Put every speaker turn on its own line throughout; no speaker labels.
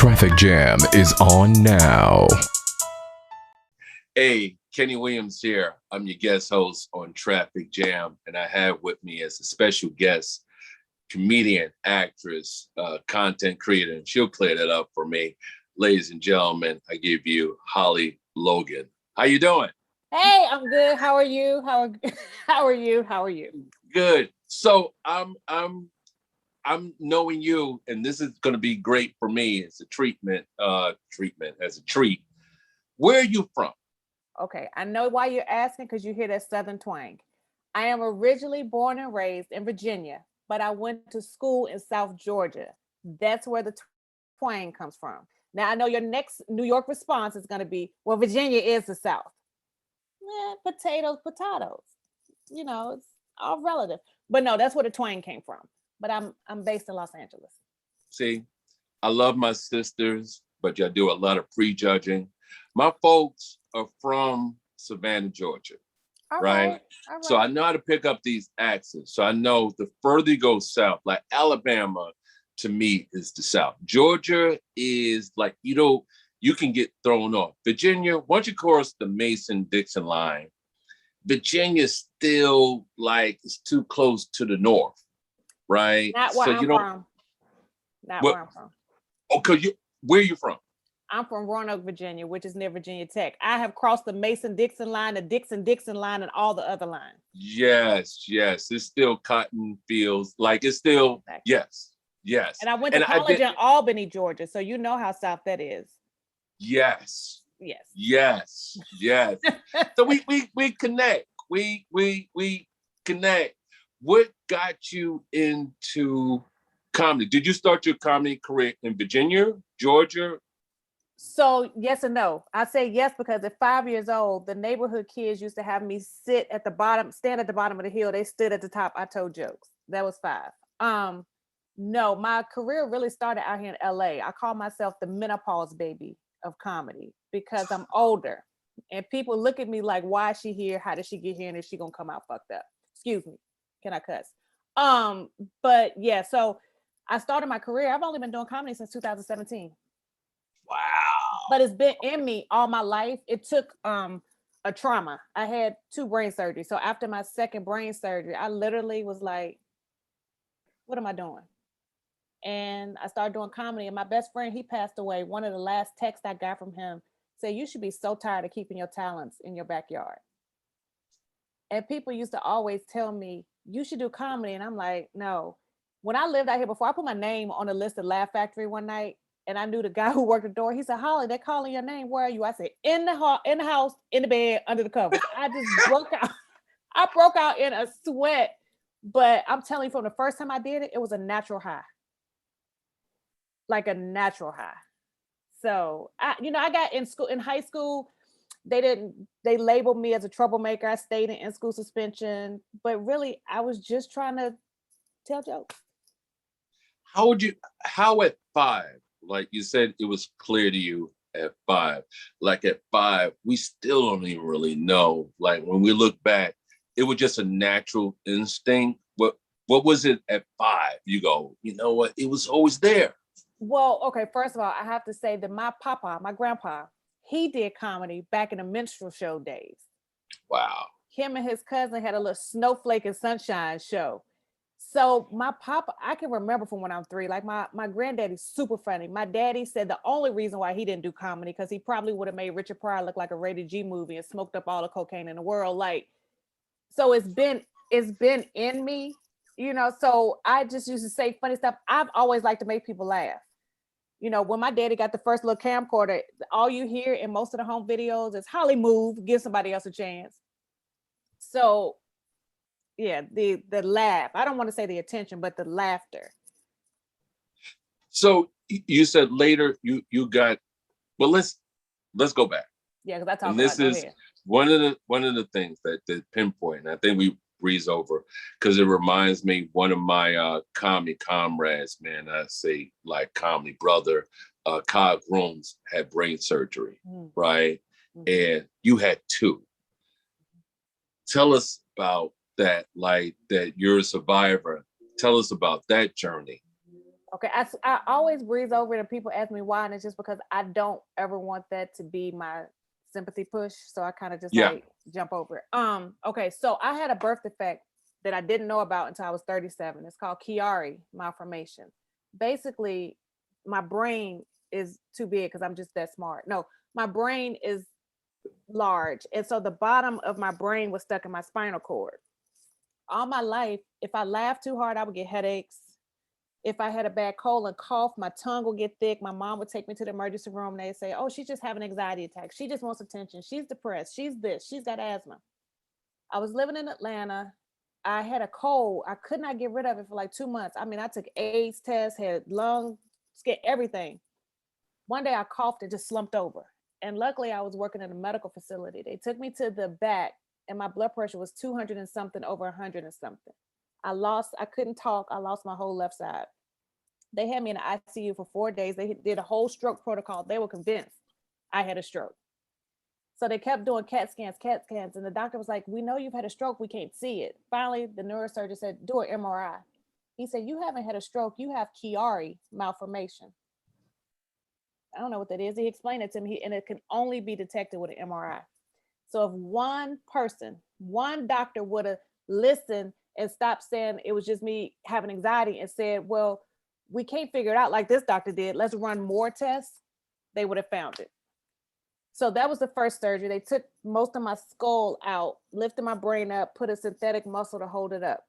Traffic Jam is on now.
Hey, Kenny Williams here. I'm your guest host on Traffic Jam, and I have with me as a special guest, comedian, actress, content creator, and she'll clear that up for me. Ladies and gentlemen, I give you Holly Logan. How you doing?
Hey, I'm good. How are you? How are you? How are you?
Good. So I'm knowing you, and this is going to be great for me as a treat. Where are you from?
Okay, I know why you're asking, because you hear that Southern twang. I am originally born and raised in Virginia, but I went to school in South Georgia. That's where the twang comes from. Now, I know your next New York response is going to be, well, Virginia is the South. Potatoes. You know, it's all relative. But no, that's where the twang came from. But I'm based in Los Angeles.
See, I love my sisters, but I do a lot of prejudging. My folks are from Savannah, Georgia, right?
All right.
So I know how to pick up these accents. So I know the further you go south, like Alabama, to me is the South. Georgia is like, you can get thrown off. Virginia, once you cross the Mason-Dixon line, Virginia still like is too close to the north, right?
Not where I'm from. Not where I'm from.
Okay, where are you from?
I'm from Roanoke, Virginia, which is near Virginia Tech. I have crossed the Mason-Dixon line, the Dixon-Dixon line, and all the other lines.
Yes. It's still cotton fields. Like it's still, exactly. Yes.
And I went to college in Albany, Georgia. So you know how South that is.
Yes. So we connect. We connect. What got you into comedy? Did you start your comedy career in Virginia, Georgia?
So yes and no. I say yes because at 5 years old, the neighborhood kids used to have me stand at the bottom of the hill. They stood at the top. I told jokes. That was 5. No, my career really started out here in LA. I call myself the menopause baby of comedy because I'm older. And people look at me like, why is she here? How did she get here? And is she gonna come out fucked up? Excuse me. Can I cuss? But yeah, so I started my career. I've only been doing comedy since 2017.
Wow.
But it's been in me all my life. It took a trauma. I had 2 brain surgeries. So after my second brain surgery, I literally was like, what am I doing? And I started doing comedy. And my best friend, he passed away. One of the last texts I got from him said, you should be so tired of keeping your talents in your backyard. And people used to always tell me, you should do comedy. And I'm like, no. When I lived out here before, I put my name on a list at Laugh Factory one night. And I knew the guy who worked the door. He said, Holly, they're calling your name. Where are you? I said, in the house, in the bed, under the covers. I just broke out. I broke out in a sweat. But I'm telling you, from the first time I did it, it was a natural high. Like a natural high. So I got in high school, they labeled me as a troublemaker. I stayed in school suspension, but really I was just trying to tell jokes.
How at 5, like you said, it was clear to you at 5, like at 5, we still don't even really know. Like when we look back, it was just a natural instinct. What was it at 5? You go, you know what? It was always there.
Well, okay, first of all, I have to say that my grandpa, he did comedy back in the minstrel show days.
Wow.
Him and his cousin had a little Snowflake and Sunshine show. So my papa, I can remember from when I was 3, like my granddaddy's super funny. My daddy said the only reason why he didn't do comedy, because he probably would have made Richard Pryor look like a rated G movie and smoked up all the cocaine in the world. Like, so it's been in me, so I just used to say funny stuff. I've always liked to make people laugh. When my daddy got the first little camcorder, all you hear in most of the home videos is Holly move, give somebody else a chance. So yeah, the laugh. I don't want to say the attention, but the laughter.
So you said later you got, well, let's go back.
Yeah, because I talk
and this
about
is one of the things that pinpoint, and I think we breeze over because it reminds me one of my comedy comrades, man. I say like comedy brother, Kyle Grooms had brain surgery, right? And you had 2. Tell us about that, like that you're a survivor. Tell us about that journey.
Okay, I always breeze over it and people ask me why, and it's just because I don't ever want that to be my sympathy push. So I kind of just
Yeah.
like jump over it. Okay, so I had a birth defect that I didn't know about until I was 37. It's called Chiari malformation. Basically, my brain is too big because I'm just that smart. No, my brain is large. And so the bottom of my brain was stuck in my spinal cord. All my life, if I laughed too hard, I would get headaches. If I had a bad cold and cough, my tongue would get thick. My mom would take me to the emergency room and they'd say, oh, she's just having an anxiety attack. She just wants attention. She's depressed. She's this. She's got asthma. I was living in Atlanta. I had a cold. I could not get rid of it for like 2 months. I mean, I took AIDS tests, had lung, skin, everything. One day I coughed and just slumped over. And luckily I was working in a medical facility. They took me to the back and my blood pressure was 200 and something over 100 and something. I couldn't talk. I lost my whole left side. They had me in the ICU for 4 days. They did a whole stroke protocol. They were convinced I had a stroke. So they kept doing CAT scans. And the doctor was like, we know you've had a stroke. We can't see it. Finally, the neurosurgeon said, do an MRI. He said, you haven't had a stroke. You have Chiari malformation. I don't know what that is. He explained it to me, and it can only be detected with an MRI. So if one person, one doctor would have listened and stopped saying it was just me having anxiety and said, well, we can't figure it out like this doctor did. Let's run more tests. They would have found it. So that was the first surgery. They took most of my skull out, lifted my brain up, put a synthetic muscle to hold it up.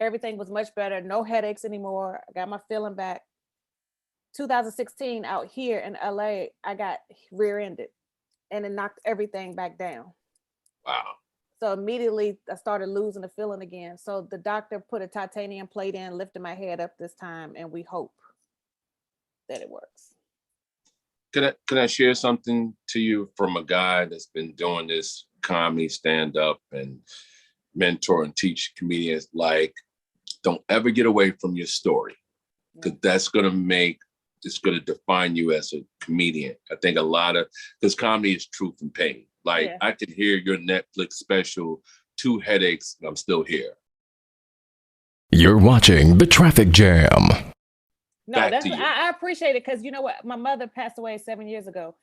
Everything was much better. No headaches anymore. I got my feeling back. 2016 out here in LA, I got rear-ended and it knocked everything back down.
Wow.
So immediately I started losing the feeling again. So the doctor put a titanium plate in, lifted my head up this time, and we hope that it works.
Can I share something to you from a guy that's been doing this comedy, stand up, and mentor and teach comedians? Like, don't ever get away from your story, because that's it's going to define you as a comedian. I think because comedy is truth and pain. Like, I could hear your Netflix special, 2 headaches, and I'm still here.
You're watching The Traffic Jam.
No, I appreciate it, because you know what? My mother passed away 7 years ago.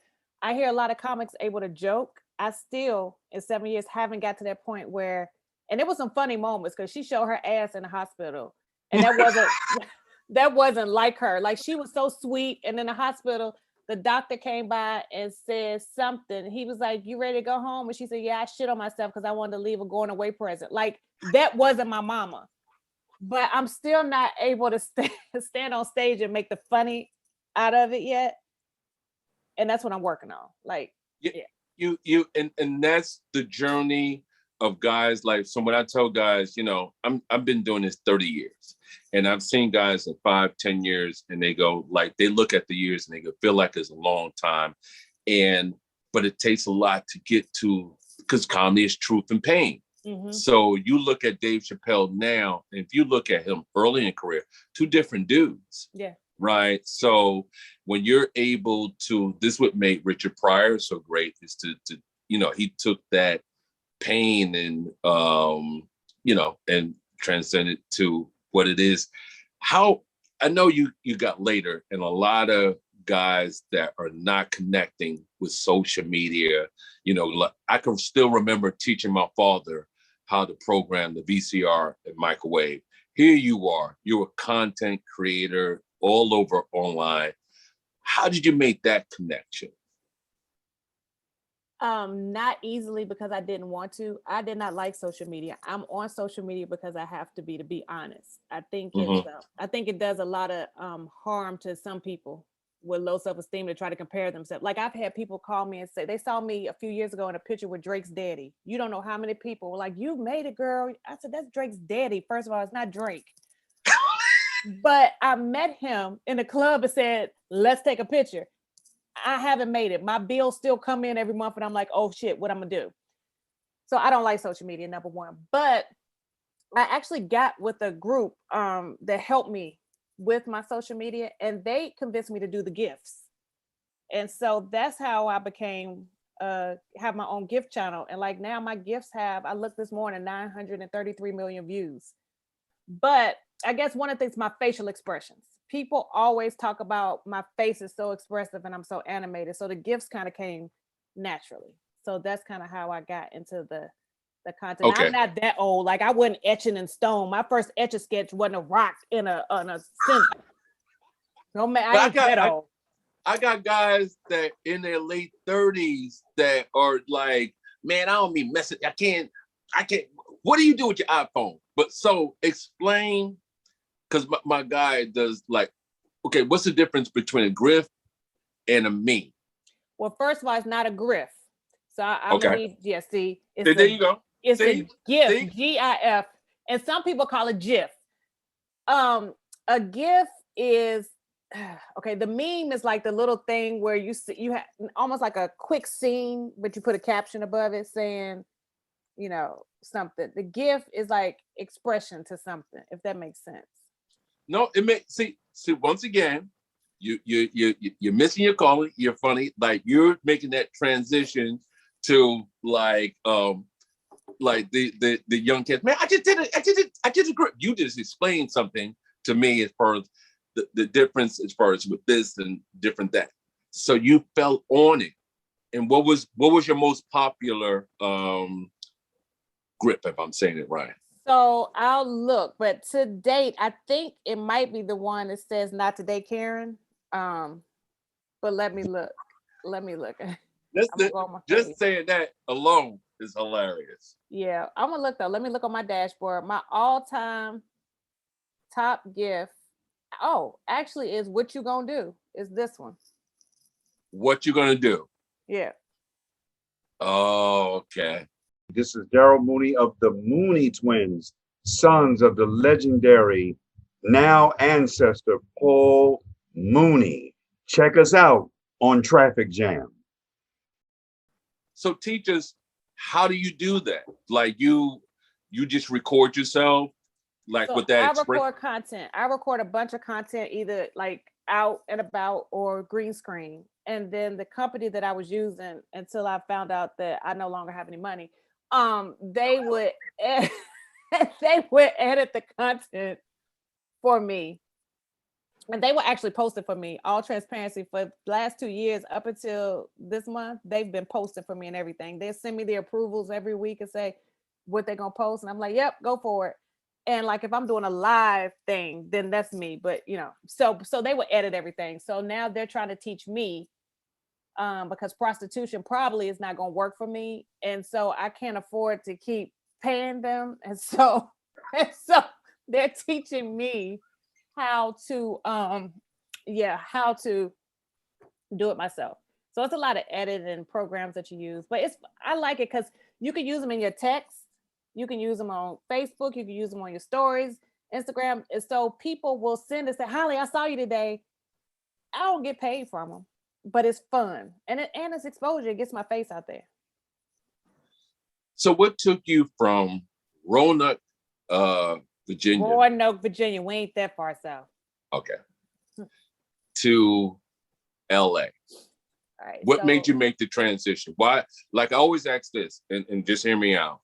I hear a lot of comics able to joke. I still, in 7 years, haven't got to that point where, and it was some funny moments because she showed her ass in the hospital, and that wasn't like her. Like, she was so sweet, and in the hospital, the doctor came by and said something. He was like, "You ready to go home?" And she said, "Yeah, I shit on myself because I wanted to leave a going away present." Like, that wasn't my mama. But I'm still not able to stand on stage and make the funny out of it yet. And that's what I'm working on. Like,
you and that's the journey of guys. Like, so when I tell guys, I've been doing this 30 years, and I've seen guys in 5-10 years, and they go, like, they look at the years and they go, feel like it's a long time. But it takes a lot to get to, because comedy is truth and pain. Mm-hmm. So you look at Dave Chappelle now, and if you look at him early in career, 2 different dudes. Yeah. Right. So when you're able to, this is what made Richard Pryor so great, is to he took that pain and and transcended to what it is. How, I know you got later, and a lot of guys that are not connecting with social media. I can still remember teaching my father how to program the VCR and microwave. Here you are, you're a content creator all over online. How did you make that connection?
Not easily, because I didn't want to. I did not like social media. I'm on social media because I have to be honest. I think it does a lot of harm to some people with low self-esteem to try to compare themselves. Like, I've had people call me and say they saw me a few years ago in a picture with Drake's daddy. You don't know how many people were like, "You made it, girl." I said, "That's Drake's daddy. First of all, it's not Drake." But I met him in the club and said, "Let's take a picture." I haven't made it. My bills still come in every month, and I'm like, "Oh shit, what I'm gonna do?" So I don't like social media, number one. But I actually got with a group that helped me with my social media, and they convinced me to do the gifts. And so that's how I became have my own gift channel. And like, now my gifts have, I looked this morning, 933 million views. But I guess one of the things, my facial expressions. people always talk about my face is so expressive and I'm so animated. So the gifts kind of came naturally. So that's kind of how I got into the content.
Okay.
I'm not that old. Like I wasn't etching in stone. My first etch a sketch wasn't a rock in a cinder. No man, I ain't that old.
I got guys that in their late 30s that are like, man, I don't mean message. I can't. What do you do with your iPhone? But so explain, because my guy does like, okay, what's the difference between a GIF and a meme?
Well, first of all, it's not a GIF. So I'm
Okay.
gonna need, yeah, see,
There you go.
It's
See?
a GIF,
See?
GIF, and some people call it GIF. A GIF is okay. The meme is like the little thing where you see, you have almost like a quick scene, but you put a caption above it saying, you know, something. The GIF is like expression to something, if that makes sense.
No, it makes see once again, you're missing your calling. You're funny, like you're making that transition to like the young kids. Man, I just did it. I just agree. You just explained something to me as far as the difference as far as with this and different that. So you fell on it. And what was your most popular grip, if I'm saying it right?
So I'll look, but to date, I think it might be the one that says "Not today, Karen." But let me look.
Just saying that alone is hilarious.
Yeah, I'm gonna look though. Let me look on my dashboard. My all-time top gift. Oh, actually, is "What You Gonna Do?" Is this one?
What you gonna do?
Yeah.
Oh, okay.
This is Daryl Mooney of the Mooney Twins, sons of the legendary, now ancestor Paul Mooney. Check us out on Traffic Jam.
So teach us, how do you do that? Like you just record yourself, like
So
with that.
I record content. I record a bunch of content, either like out and about or green screen. And then the company that I was using until I found out that I no longer have any money, they would they would edit the content for me. And they will actually post it for me. All transparency, for the last 2 years up until this month, they've been posting for me and everything. They send me the approvals every week and say what they're gonna post, and I'm like, "Yep, go for it." And like if I'm doing a live thing, then that's me. But you know, so they will edit everything. So now they're trying to teach me, because prostitution probably is not gonna work for me, and so I can't afford to keep paying them, and so they're teaching me how to how to do it myself. So it's a lot of editing programs that you use, but I like it because you can use them in your text, you can use them on Facebook, you can use them on your stories, Instagram. And so people will send and say, "Holly, I saw you today." I don't get paid from them, but it's fun, and it's exposure. It gets my face out there.
So what took you from Roanoke, Virginia?
Roanoke, Virginia. We ain't that far south.
Okay. To LA.
All right.
What made you make the transition? Why? Like I always ask this, and just hear me out.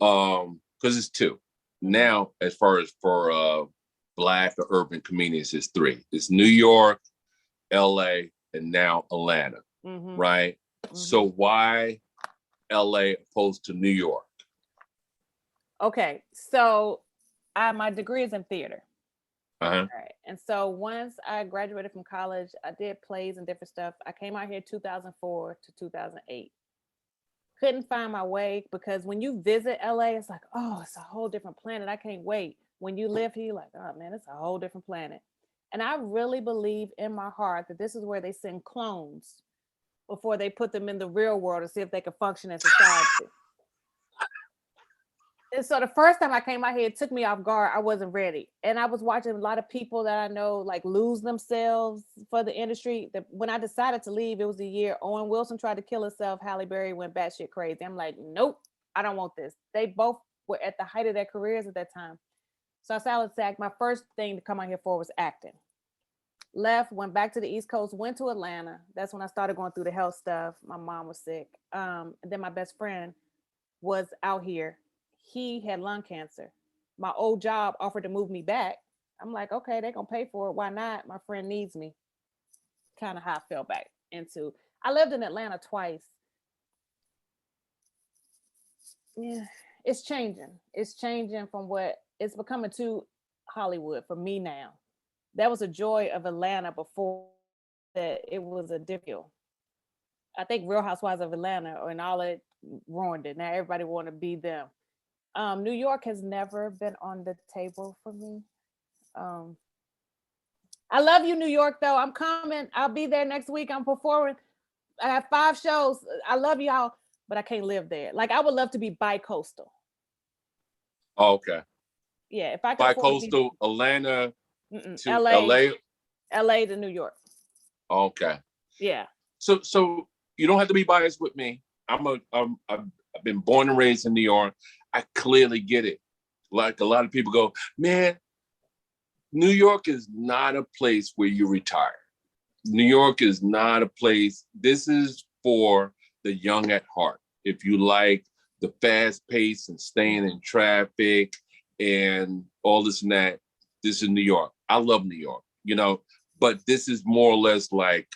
Because it's two. Now, as far as for Black or urban communities, it's three. It's New York, LA, and now Atlanta. Right? So why LA opposed to New York?
Okay, so my degree is in theater.
Uh-huh.
Right. And so once I graduated from college, I did plays and different stuff. I came out here 2004 to 2008. Couldn't find my way, because when you visit LA, it's like, oh, it's a whole different planet. I can't wait. When you live here, you're like, oh man, it's a whole different planet. And I really believe in my heart that this is where they send clones before they put them in the real world to see if they can function in society. And so the first time I came out here, it took me off guard. I wasn't ready. And I was watching a lot of people that I know like lose themselves for the industry. When I decided to leave, it was the year Owen Wilson tried to kill himself. Halle Berry went batshit crazy. I'm like, nope, I don't want this. They both were at the height of their careers at that time. So I decided to act. My first thing to come out here for was acting. Left, went back to the East Coast, went to Atlanta. That's when I started going through the health stuff. My mom was sick. And then my best friend was out here. He had lung cancer. My old job offered to move me back. I'm like, okay, they're gonna pay for it. Why not? My friend needs me. Kind of how I fell back into. I lived in Atlanta twice. Yeah, it's changing. It's changing from what it's becoming to Hollywood for me now. That was a joy of Atlanta before that it was a difficult. I think Real Housewives of Atlanta and all it ruined it. Now everybody want to be them. New York has never been on the table for me. Um, I love you, New York, though. I'm coming. I'll be there next week. I'm performing. I have 5 shows. I love y'all, but I can't live there. Like I would love to be bi-coastal.
Oh, okay.
Yeah, if I could afford to be
Bi-coastal, Atlanta to
LA,
LA.
LA to New York.
Okay.
Yeah.
So you don't have to be biased with me. I've been born and raised in New York. I clearly get it. Like a lot of people go, man, New York is not a place where you retire. New York is not a place. This is for the young at heart. If you like the fast pace and staying in traffic and all this and that, this is New York. I love New York, but this is more or less like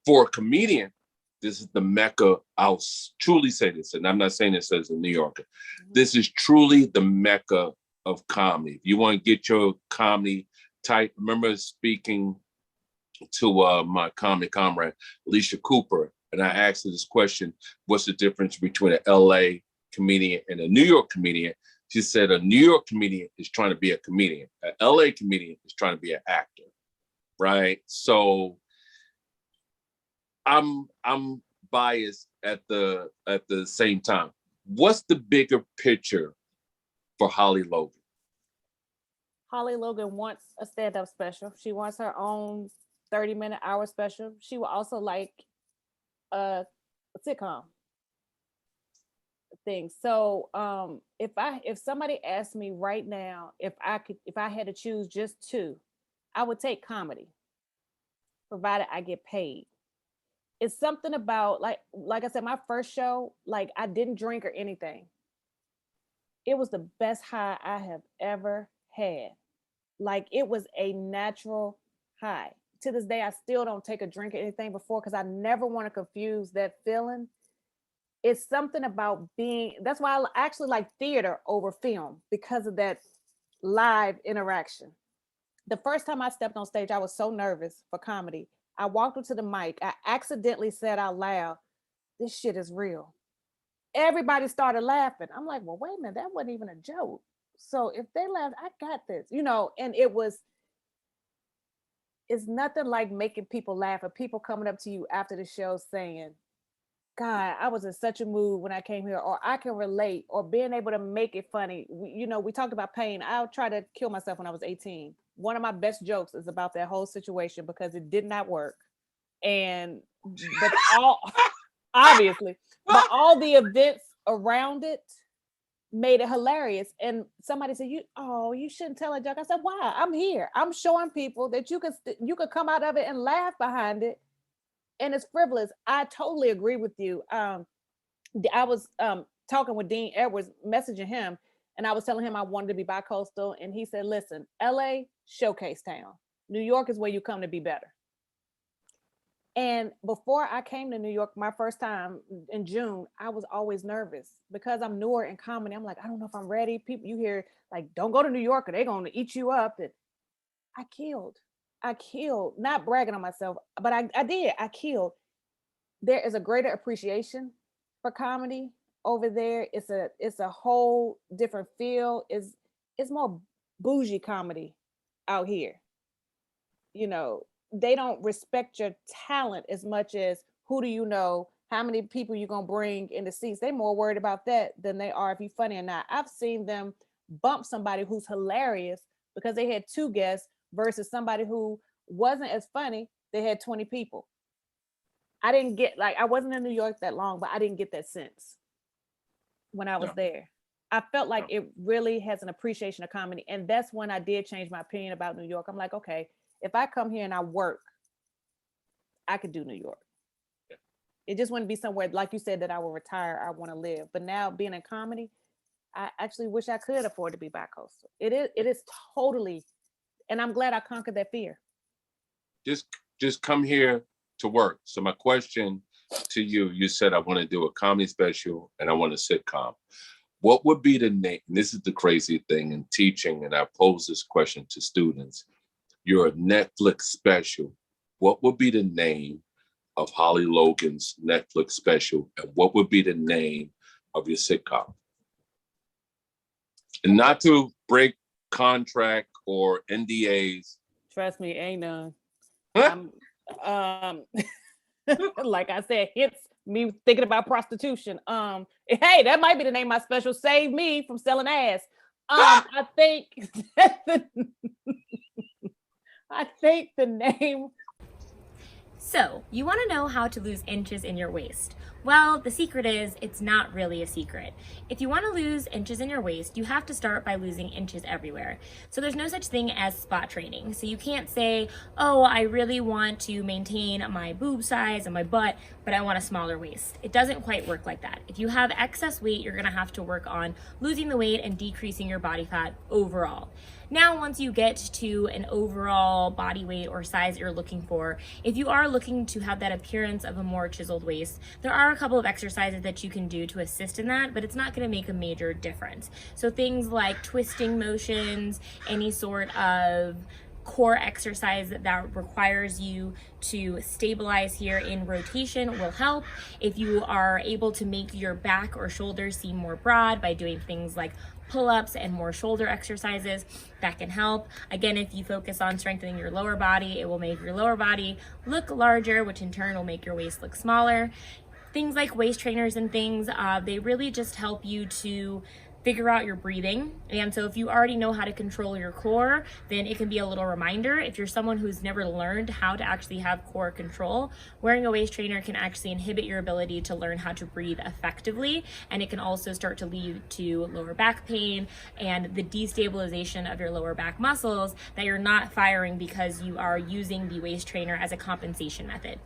for a comedian, this is the Mecca. I'll truly say this, and I'm not saying this as a New Yorker. This is truly the Mecca of comedy. If you want to get your comedy tight, I remember speaking to my comedy comrade, Alicia Cooper, and I asked her this question, what's the difference between an LA comedian and a New York comedian? She said a New York comedian is trying to be a comedian. An LA comedian is trying to be an actor, right? So I'm biased at the same time. What's the bigger picture for Holly Logan?
Holly Logan wants a stand-up special. She wants her own 30-minute hour special. She would also like a sitcom thing. So if somebody asked me right now if I had to choose just two, I would take comedy, provided I get paid. It's something about like I said, my first show, like I didn't drink or anything. It was the best high I have ever had. Like it was a natural high. To this day, I still don't take a drink or anything before because I never want to confuse that feeling. It's something about being, that's why I actually like theater over film because of that live interaction. The first time I stepped on stage, I was so nervous for comedy. I walked up to the mic. I accidentally said out loud, "This shit is real." Everybody started laughing. I'm like, well, wait a minute, that wasn't even a joke. So if they laughed, I got this, and it's nothing like making people laugh or people coming up to you after the show saying, God, I was in such a mood when I came here, or I can relate, or being able to make it funny. We talked about pain. I'll try to kill myself when I was 18. One of my best jokes is about that whole situation because it did not work. But all obviously, but all the events around it made it hilarious. And somebody said, you shouldn't tell a joke. I said, why? I'm here. I'm showing people that you could come out of it and laugh behind it. And it's frivolous. I totally agree with you. I was talking with Dean Edwards, messaging him, and I was telling him I wanted to be bi-coastal. And he said, listen, LA, showcase town. New York is where you come to be better. And before I came to New York, my first time in June, I was always nervous because I'm newer in comedy. I'm like, I don't know if I'm ready. People, you hear like, don't go to New York or they're going to eat you up. And I killed, not bragging on myself, but I did. I killed. There is a greater appreciation for comedy over there. It's a whole different feel. It's more bougie comedy out here. They don't respect your talent as much as who do you know, how many people you gonna bring in the seats. They're more worried about that than they are if you're funny or not. I've seen them bump somebody who's hilarious because they had 2 guests versus somebody who wasn't as funny. They had 20 people. I didn't get I wasn't in New York that long, but I didn't get that sense when I was there. I felt like it really has an appreciation of comedy. And that's when I did change my opinion about New York. I'm like, okay, if I come here and I work, I could do New York. Yeah. It just wouldn't be somewhere, like you said, that I will retire, I want to live. But now being in comedy, I actually wish I could afford to be bi-coastal. It is totally, And I'm glad I conquered that fear.
Just come here to work. So my question to you, you said I want to do a comedy special and I want a sitcom. What would be the name? And this is the crazy thing in teaching, and I pose this question to students. You're a Netflix special. What would be the name of Holly Logan's Netflix special? And what would be the name of your sitcom? And not to break contract or NDAs.
Trust me, ain't none.
Huh?
Like I said, hits me thinking about prostitution. Hey, that might be the name of my special. Save me from selling ass. I think I think the name.
So, you want to know how to lose inches in your waist? Well, the secret is it's not really a secret. If you want to lose inches in your waist, you have to start by losing inches everywhere. So there's no such thing as spot training. So you can't say, oh, I really want to maintain my boob size and my butt, but I want a smaller waist. It doesn't quite work like that. If you have excess weight, you're going to have to work on losing the weight and decreasing your body fat overall. Now, once you get to an overall body weight or size you're looking for, if you are looking to have that appearance of a more chiseled waist, there are a couple of exercises that you can do to assist in that, but it's not going to make a major difference. So things like twisting motions, any sort of core exercise that requires you to stabilize here in rotation will help. If you are able to make your back or shoulders seem more broad by doing things like pull-ups and more shoulder exercises, that can help. Again, if you focus on strengthening your lower body, it will make your lower body look larger, which in turn will make your waist look smaller. Things like waist trainers and things, they really just help you to figure out your breathing. And so if you already know how to control your core, then it can be a little reminder. If you're someone who's never learned how to actually have core control, wearing a waist trainer can actually inhibit your ability to learn how to breathe effectively. And it can also start to lead to lower back pain and the destabilization of your lower back muscles that you're not firing because you are using the waist trainer as a compensation method.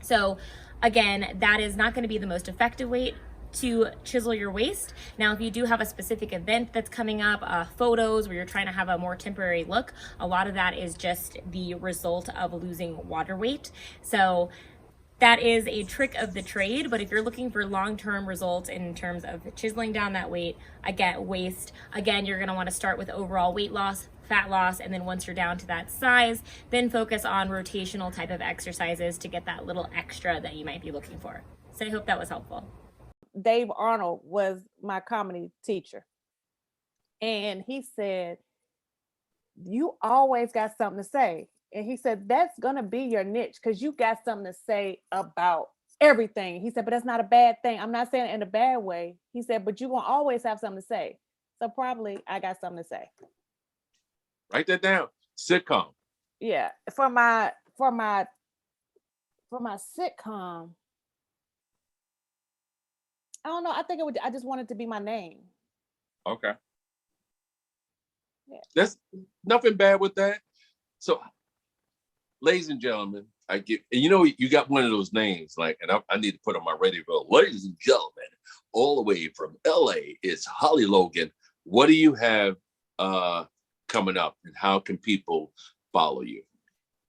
So again, that is not going to be the most effective way to chisel your waist. Now, if you do have a specific event that's coming up, photos where you're trying to have a more temporary look, a lot of that is just the result of losing water weight. So that is a trick of the trade, but if you're looking for long-term results in terms of chiseling down that waist, again, you're gonna wanna start with overall weight loss, fat loss, and then once you're down to that size, then focus on rotational type of exercises to get that little extra that you might be looking for. So I hope that was helpful.
Dave Arnold was my comedy teacher. And he said, you always got something to say. And he said, that's going to be your niche because you got something to say about everything. He said, but that's not a bad thing. I'm not saying it in a bad way. He said, but you're going to always have something to say. So probably I got something to say.
Write that down. Sitcom.
Yeah. For my sitcom, I don't know. I think I just want it to be my name.
Okay.
Yeah.
There's nothing bad with that. So, ladies and gentlemen, and you got one of those names, like, and I need to put on my radio bill. Ladies and gentlemen, all the way from LA, it's Holly Logan. What do you have coming up, and how can people follow you?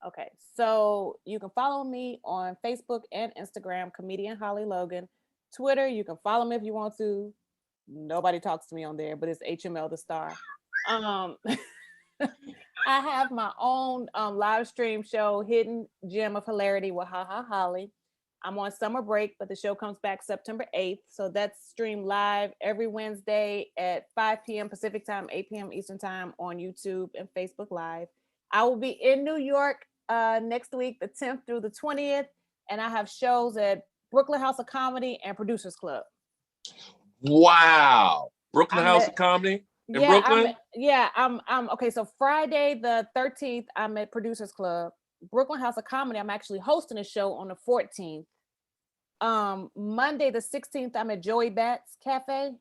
Okay, so you can follow me on Facebook and Instagram, comedian Holly Logan. Twitter, you can follow me if you want to. Nobody talks to me on there, but it's HML the Star. I have my own live stream show, Hidden Gem of Hilarity with Ha Ha Holly. I'm on summer break, but the show comes back September 8th. So that's streamed live every Wednesday at 5 p.m. Pacific time, 8 p.m. Eastern time on YouTube and Facebook Live. I will be in New York next week, the 10th through the 20th. And I have shows at Brooklyn House of Comedy and Producers Club.
Wow. Brooklyn House of Comedy in Brooklyn?
I'm okay. So Friday the 13th, I'm at Producers Club. Brooklyn House of Comedy, I'm actually hosting a show on the 14th. Monday the 16th, I'm at Joey Bat's Cafe.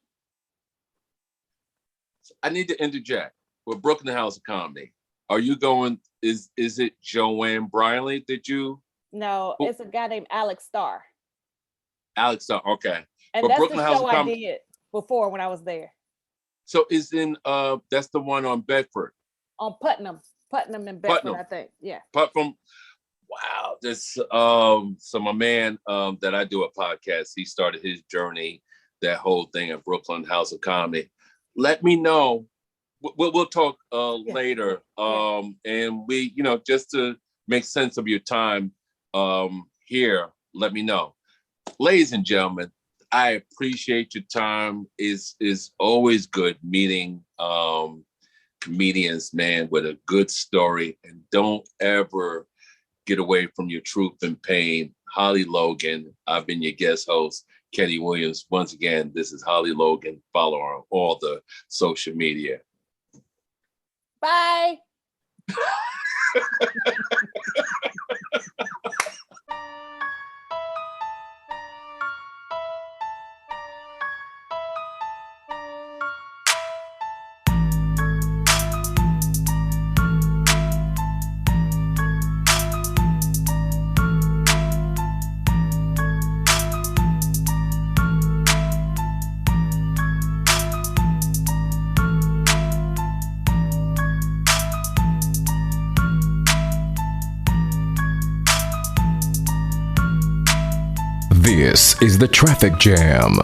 I need to interject with Brooklyn House of Comedy. Are you going, is it Joanne Briley that you?
No, it's a guy named Alex Starr.
Alex Starr, okay.
And
but
that's
Brooklyn
the
House
show
of
I
Comedy
did before when I was there.
So is in that's the one on Bedford.
On Putnam Putnam and Bedford,
Putnam.
I think. Yeah.
Apart from, wow, this so my man that I do a podcast, he started his journey, that whole thing at Brooklyn House of Comedy. Let me know. We'll talk later. And we, just to make sense of your time here, let me know. Ladies and gentlemen, I appreciate your time. Is always good meeting comedians, man, with a good story, and don't ever get away from your truth and pain. Holly Logan, I've been your guest host, Kenny Williams. Once again, this is Holly Logan. Follow her on all the social media.
Bye.
This is the Traffic Jam.